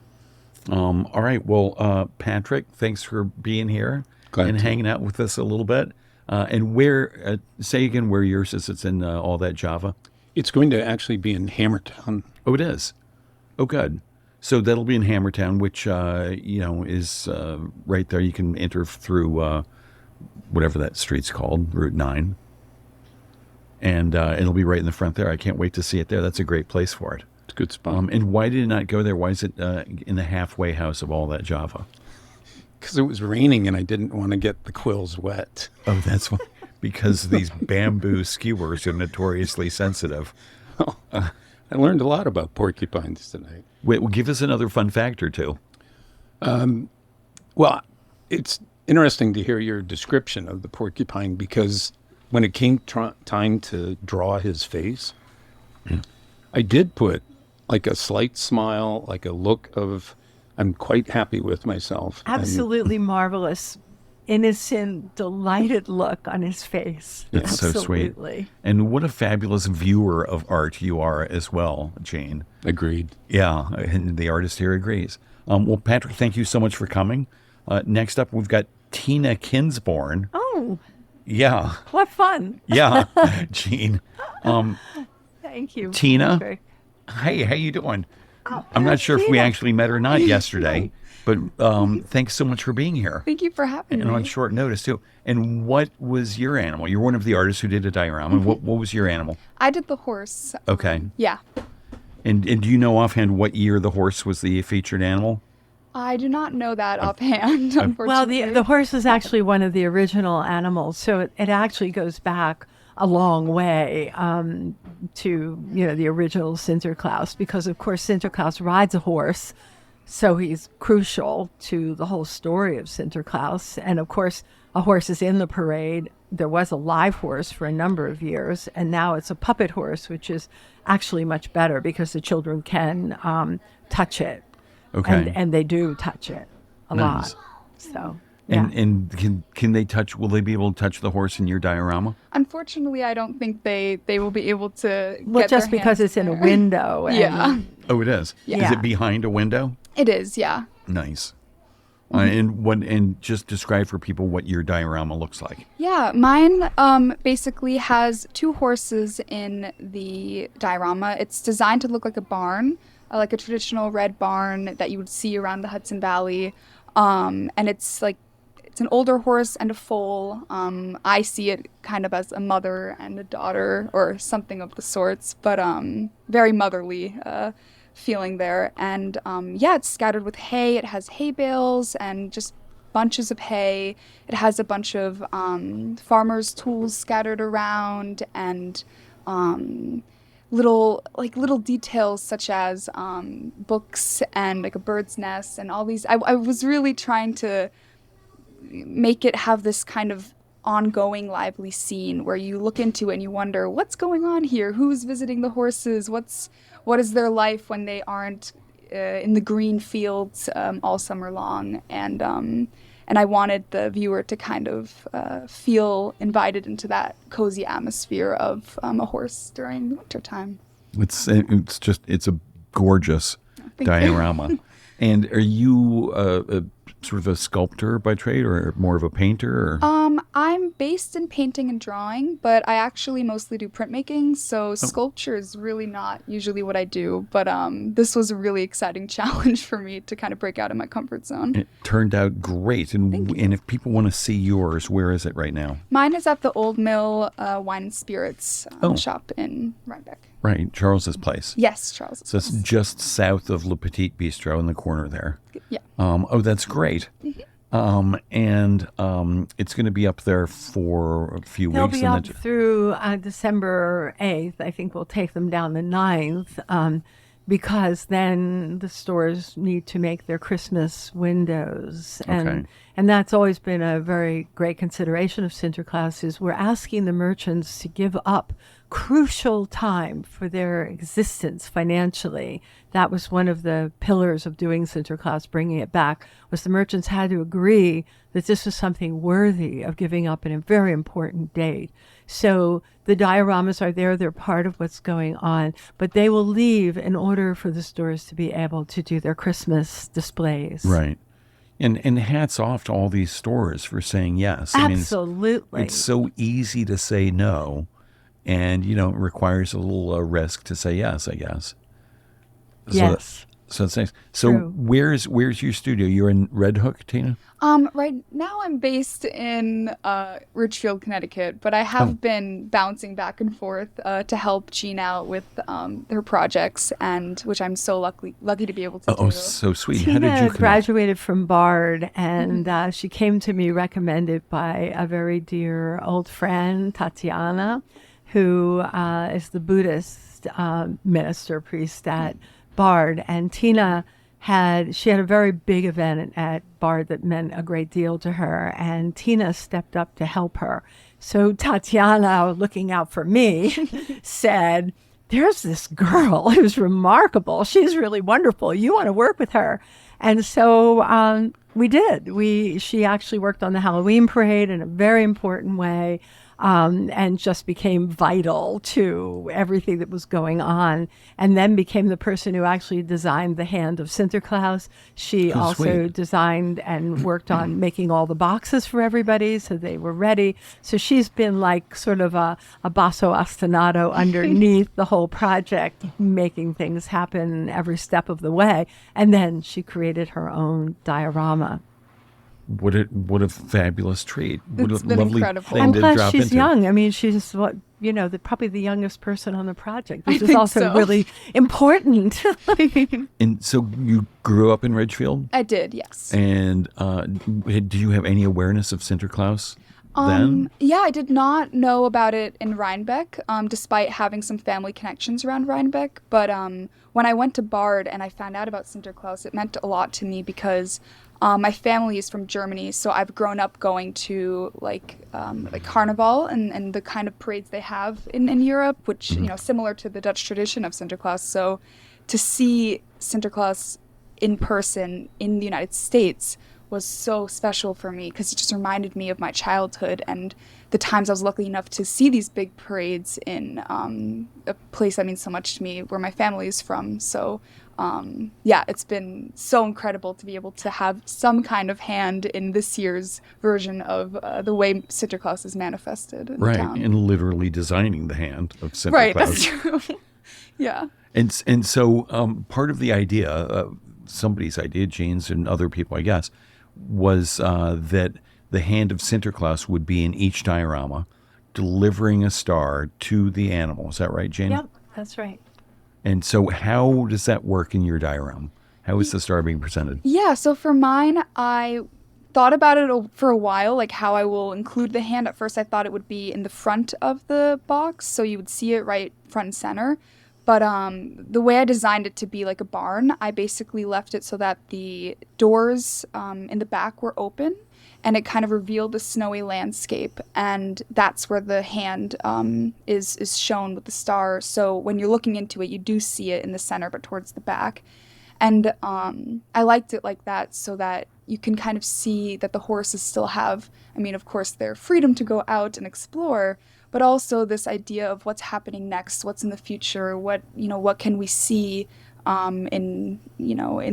All right. Well, Patrick, thanks for being here Glad and to. hanging out with us a little bit. And where, say again where yours is. It's in all that Java. It's going to actually be in Hammertown. Oh, it is. Oh, good. So that'll be in Hammertown, which is right there. You can enter through whatever that street's called, Route 9, and it'll be right in the front there. I can't wait to see it there. That's a great place for it. It's a good spot. And why did it not go there? Why is it in the halfway house of all that Java? Because it was raining and I didn't want to get the quills wet. Oh, that's why. Because these bamboo skewers are notoriously sensitive. I learned a lot about porcupines tonight. Wait, well, give us another fun fact or two. Well, it's interesting to hear your description of the porcupine because when it came time to draw his face, I did put like a slight smile, like a look of, I'm quite happy with myself. And Absolutely marvelous, innocent, delighted look on his face. That's so sweet. Absolutely. And what a fabulous viewer of art you are as well, Jane. agreed. Yeah, and the artist here agrees. Well, Patrick, thank you so much for coming. Next up, we've got Tina Kinsbourne. Oh, Yeah, what fun. yeah, Gene. Thank you, Tina? Patrick. Hey, how you doing? Oh, I'm not sure if we Tina. actually met or not yesterday, but thanks so much for being here. Thank you for having And on me. short notice, too. And what was your animal? You're one of the artists who did a diorama. What was your animal? I did the horse. Okay. Yeah. And do you know offhand what year the horse was the featured animal? I do not know that offhand, unfortunately. Well, the horse is actually one of the original animals, so it actually goes back a long way to the original Sinterklaas, because of course Sinterklaas rides a horse, so he's crucial to the whole story of Sinterklaas. And of course, a horse is in the parade. There was a live horse for a number of years, and now it's a puppet horse, which is actually much better because the children can touch it. Okay. And they do touch it a Nice. lot. So, yeah. And can they touch? Will they be able to touch the horse in your diorama? Unfortunately, I don't think they will be able to Well, get just their because hands it's in a there. window. And, Yeah. Oh, it is. Is Yeah. it behind a window? It is, yeah. Nice. And just describe for people what your diorama looks like. Yeah, mine basically has two horses in the diorama. It's designed to look like a barn, like a traditional red barn that you would see around the Hudson Valley. And it's an older horse and a foal. I see it kind of as a mother and a daughter or something of the sorts, but very motherly feeling there. And it's scattered with hay. It has hay bales and just bunches of hay. It has a bunch of farmers' tools scattered around, and little details such as books and like a bird's nest and all these. I was really trying to make it have this kind of ongoing lively scene where you look into it and you wonder what's going on here, who's visiting the horses, what is their life when they aren't in the green fields all summer long. And I wanted the viewer to kind of feel invited into that cozy atmosphere of a horse during wintertime. It's a gorgeous Thank you. diorama. And are you sort of a sculptor by trade or more of a painter? Or? I'm based in painting and drawing, but I actually mostly do printmaking, so sculpture is really not usually what I do. But this was a really exciting challenge for me to kind of break out of my comfort zone. It turned out great. And if people want to see yours, where is it right now? Mine is at the Old Mill Wine and Spirits shop in Rhinebeck. Right, Charles's place. Yes, Charles. So it's just south of Le Petit Bistro in the corner there. Yeah. That's great. And it's going to be up there for a few They'll weeks. be up through December 8th. I think we'll take them down the 9th because then the stores need to make their Christmas windows. And that's always been a very great consideration of Sinterklaas is we're asking the merchants to give up crucial time for their existence financially. That was one of the pillars of doing Sinterklaas, bringing it back, was the merchants had to agree that this was something worthy of giving up in a very important date. So the dioramas are there, they're part of what's going on, but they will leave in order for the stores to be able to do their Christmas displays. Right. And hats off to all these stores for saying yes. Absolutely. I mean, it's so easy to say no. And, it requires a little risk to say yes, I guess. Yes. So it's nice. So True. where's your studio? You're in Red Hook, Tina? Right now I'm based in Ridgefield, Connecticut, but I have been bouncing back and forth to help Jeanne out with her projects, and which I'm so lucky to be able to do. Oh, so sweet. How Tina did you connect? graduated from Bard, and she came to me recommended by a very dear old friend, Tatiana, who is the Buddhist minister, priest at Bard. And Tina had a very big event at Bard that meant a great deal to her, and Tina stepped up to help her. So Tatiana, looking out for me, said, there's this girl who's remarkable. She's really wonderful. You want to work with her. And so we did. She actually worked on the Halloween parade in a very important way. And just became vital to everything that was going on, and then became the person who actually designed the hand of Sinterklaas. She also designed and worked on making all the boxes for everybody so they were ready. So she's been like sort of a basso ostinato underneath the whole project, making things happen every step of the way. And then she created her own diorama. What a fabulous treat. What It's a been lovely incredible. thing And to plus, drop she's into. young. I mean, she's probably the youngest person on the project, which is think also so. really important. And so you grew up in Ridgefield? I did, yes. And do you have any awareness of Sinterklaas then? Yeah, I did not know about it in Rhinebeck, despite having some family connections around Rhinebeck. But when I went to Bard and I found out about Sinterklaas, it meant a lot to me because my family is from Germany, so I've grown up going to like Carnival and the kind of parades they have in Europe, which similar to the Dutch tradition of Sinterklaas. So to see Sinterklaas in person in the United States was so special for me because it just reminded me of my childhood and the times I was lucky enough to see these big parades in a place that means so much to me, where my family is from. So it's been so incredible to be able to have some kind of hand in this year's version of the way Sinterklaas is manifested in the town. And literally designing the hand of Sinterklaas. Right, that's true. Yeah. And so part of the idea, somebody's idea, Jeanne's and other people, I guess, was that the hand of Sinterklaas would be in each diorama, delivering a star to the animal. Is that right, Jeanne? Yep, that's right. And so how does that work in your diorama? How is the star being presented? Yeah, so for mine, I thought about it for a while, like how I will include the hand. At first, I thought it would be in the front of the box, so you would see it right front and center. But the way I designed it to be like a barn, I basically left it so that the doors in the back were open, and it kind of revealed the snowy landscape. And that's where the hand is shown with the star. So when you're looking into it, you do see it in the center, but towards the back. And I liked it like that so that you can kind of see that the horses still have, I mean, of course, their freedom to go out and explore, but also this idea of what's happening next, what's in the future, what can we see in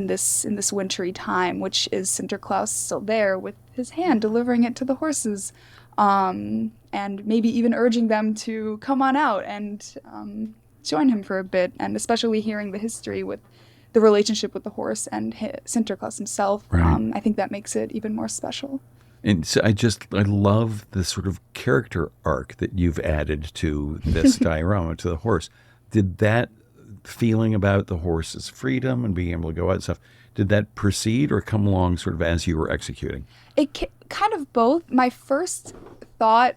this wintry time, which is Sinterklaas still there with his hand delivering it to the horses, and maybe even urging them to come on out and join him for a bit, and especially hearing the history with the relationship with the horse and Sinterklaas himself. Right. I think that makes it even more special. And so I love the sort of character arc that you've added to this diorama, to the horse. Did that feeling about the horse's freedom and being able to go out and stuff, did that proceed or come along sort of as you were executing? It kind of both. My first thought,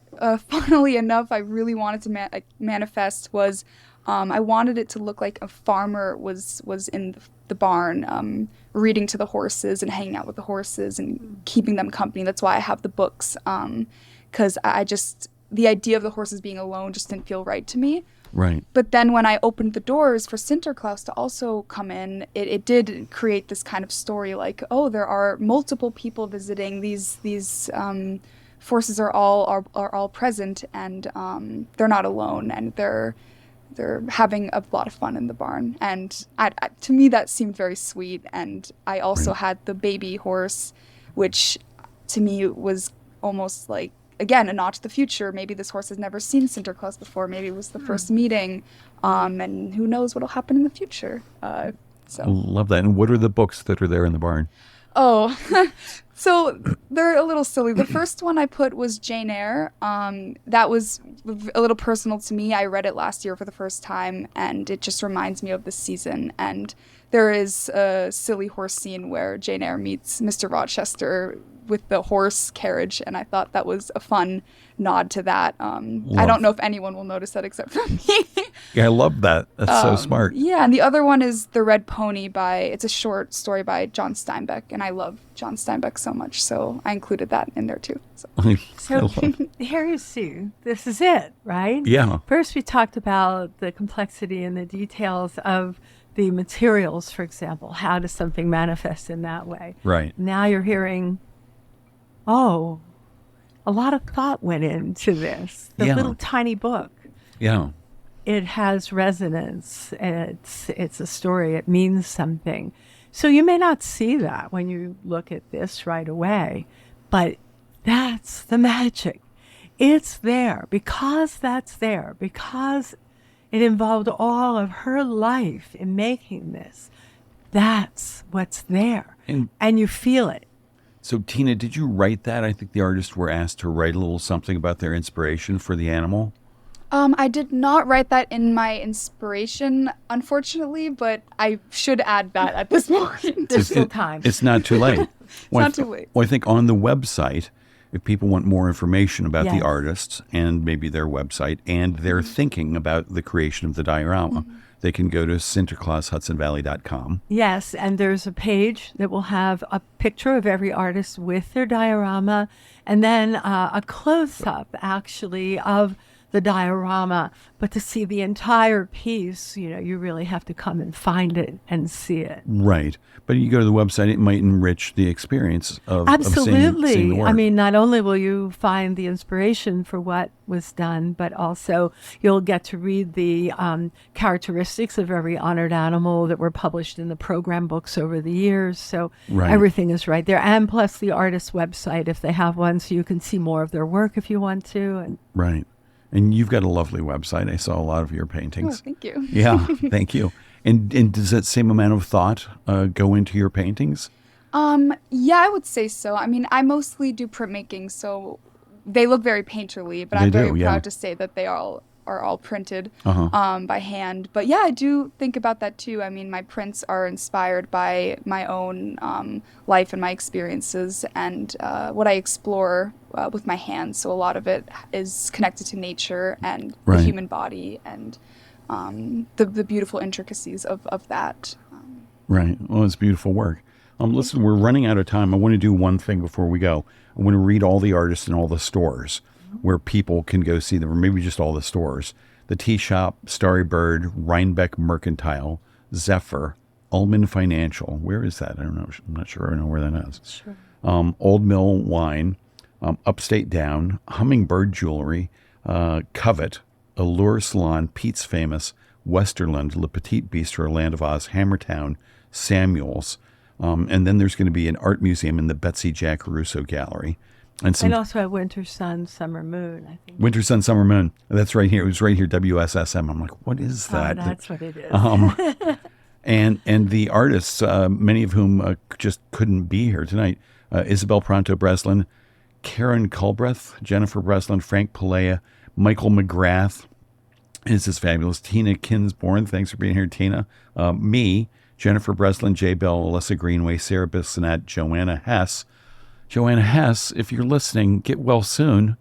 funnily enough, I really wanted to manifest was I wanted it to look like a farmer was in the barn, reading to the horses and hanging out with the horses and keeping them company. That's why I have the books, because the idea of the horses being alone just didn't feel right to me. Right. But then when I opened the doors for Sinterklaas to also come in, it did create this kind of story like, oh, there are multiple people visiting. These forces are all present, and they're not alone, and they're having a lot of fun in the barn. And to me, that seemed very sweet. And I also had the baby horse, which to me was almost like, again, a nod to the future. Maybe this horse has never seen Sinterklaas before. Maybe it was the first meeting. And who knows what will happen in the future. I love that. And what are the books that are there in the barn? Oh, so they're a little silly. The first one I put was Jane Eyre. That was a little personal to me. I read it last year for the first time, and it just reminds me of the season. And there is a silly horse scene where Jane Eyre meets Mr. Rochester with the horse carriage, and I thought that was a fun nod to that. I don't know if anyone will notice that except for me. Yeah, I love that. That's so smart. Yeah, and the other one is The Red Pony it's a short story by John Steinbeck, and I love John Steinbeck so much, so I included that in there too. So here you see, this is it, right? Yeah. First we talked about the complexity and the details of the materials, for example. How does something manifest in that way? Right. Now you're hearing, oh, a lot of thought went into this. The little tiny book. Yeah. It has resonance. It's a story. It means something. So you may not see that when you look at this right away, but that's the magic. It's there because that's there, because it involved all of her life in making this. That's what's there. And you feel it. So, Tina, did you write that? I think the artists were asked to write a little something about their inspiration for the animal. I did not write that in my inspiration, unfortunately, but I should add that at this point. There's still time. It's not too late. Not too late. Well, I think on the website, if people want more information about the artists and maybe their website and their thinking about the creation of the diorama, they can go to sinterklasshudsonvalley.com. Yes, and there's a page that will have a picture of every artist with their diorama, and then a close-up, actually, of the diorama. But to see the entire piece, you really have to come and find it and see it. Right. But you go to the website, it might enrich the experience of Absolutely. seeing the work. I mean, not only will you find the inspiration for what was done, but also you'll get to read the characteristics of every honored animal that were published in the program books over the years. So everything is right there. And plus the artist's website, if they have one, so you can see more of their work if you want to. And Right. And you've got a lovely website. I saw a lot of your paintings. Oh, thank you. Yeah, thank you. And does that same amount of thought go into your paintings? Yeah, I would say so. I mean, I mostly do printmaking, so they look very painterly, but I'm very proud to say that they are all printed by hand. But yeah, I do think about that too. I mean, my prints are inspired by my own life and my experiences and what I explore with my hands. So a lot of it is connected to nature and the human body and the beautiful intricacies of that. Right. Well, it's beautiful work. Listen, we're running out of time. I want to do one thing before we go. I want to read all the artists in all the stores where people can go see them, or maybe just all the stores. The Tea Shop, Starry Bird, Rhinebeck Mercantile, Zephyr, Ullman Financial. Where is that? I don't know. I'm not sure I know where that is. Sure. Old Mill Wine, Upstate Down, Hummingbird Jewelry, Covet, Allure Salon, Pete's Famous, Westerland, Le Petit Bistro, Land of Oz, Hammertown, Samuels. And then there's going to be an art museum in the Betsy Jack Russo Gallery. And also at Winter Sun, Summer Moon, I think. Winter Sun, Summer Moon. That's right here. It was right here, WSSM. I'm like, what is that? Oh, that's what it is. And the artists, many of whom just couldn't be here tonight, Isabel Pronto Breslin, Karen Culbreth, Jennifer Breslin, Frank Palea, Michael McGrath. This is fabulous. Tina Kinsbourne, thanks for being here, Tina. Me, Jennifer Breslin, Jay Bell, Alyssa Greenway, Sarah Bissonette, Joanna Hess. Joanna Hess, if you're listening, get well soon.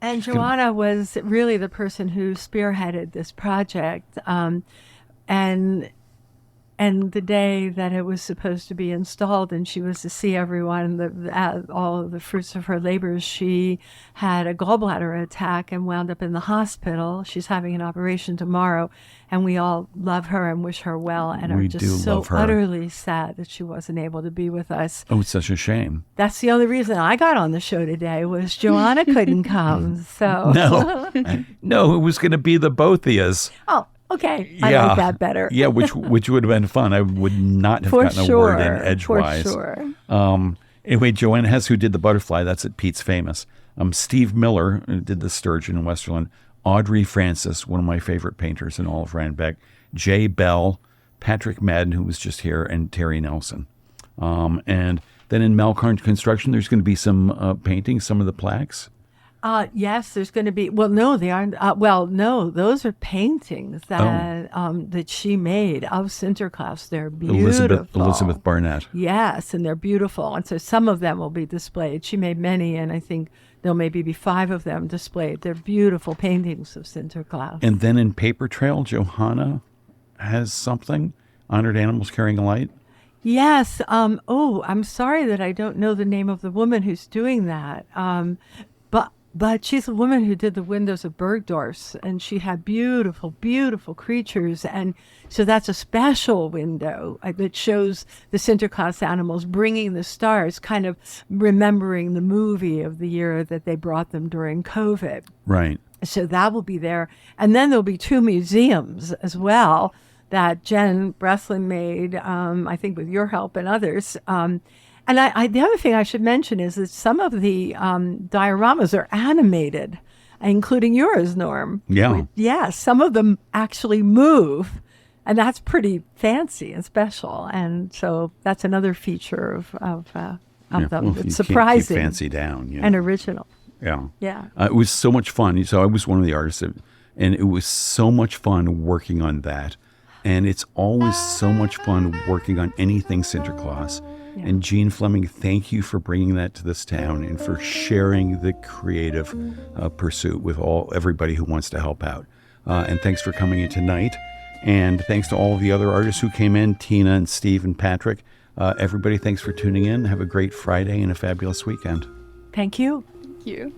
And Joanna was really the person who spearheaded this project. And the day that it was supposed to be installed and she was to see everyone, all of the fruits of her labors, she had a gallbladder attack and wound up in the hospital. She's having an operation tomorrow, and we all love her and wish her well and are just so utterly sad that she wasn't able to be with us. Oh, it's such a shame. That's the only reason I got on the show today was Joanna couldn't come. So No, it was going to be the both of us. Oh. Okay, I like that better. Yeah, which would have been fun. I would not have gotten a word in edgewise. For sure. Anyway, Joanna Hess, who did the butterfly, that's at Pete's Famous. Steve Miller, who did the sturgeon in Westerland. Audrey Francis, one of my favorite painters in all of Rhinebeck. Jay Bell, Patrick Madden, who was just here, and Terry Nelson. And then in Malkarn Construction, there's going to be some painting, some of the plaques. Yes, there's going to be. Well, no, they aren't. No, those are paintings that that she made of Sinterklaas. They're beautiful. Elizabeth Barnett. Yes, and they're beautiful. And so some of them will be displayed. She made many, and I think there'll maybe be 5 of them displayed. They're beautiful paintings of Sinterklaas. And then in Paper Trail, Johanna has something. Honored Animals Carrying a Light. Yes. I'm sorry that I don't know the name of the woman who's doing that. But she's a woman who did the windows of Bergdorf's, and she had beautiful, beautiful creatures. And so that's a special window that shows the Sinterklaas animals bringing the stars, kind of remembering the movie of the year that they brought them during COVID. Right. So that will be there. And then there'll be 2 museums as well that Jen Breslin made, I think with your help and others. And the other thing I should mention is that some of the dioramas are animated, including yours, Norm. Yeah. Yeah, some of them actually move, and that's pretty fancy and special. And so that's another feature of them. It's surprising. Can't keep fancy down. Yeah. And original. Yeah. Yeah. It was so much fun. So I was one of the artists, and it was so much fun working on that. And it's always so much fun working on anything Sinterklaas. Yeah. And Jeanne Fleming, thank you for bringing that to this town and for sharing the creative pursuit with everybody who wants to help out. And thanks for coming in tonight. And thanks to all of the other artists who came in, Tina and Steve and Patrick. Everybody, thanks for tuning in. Have a great Friday and a fabulous weekend. Thank you. Thank you.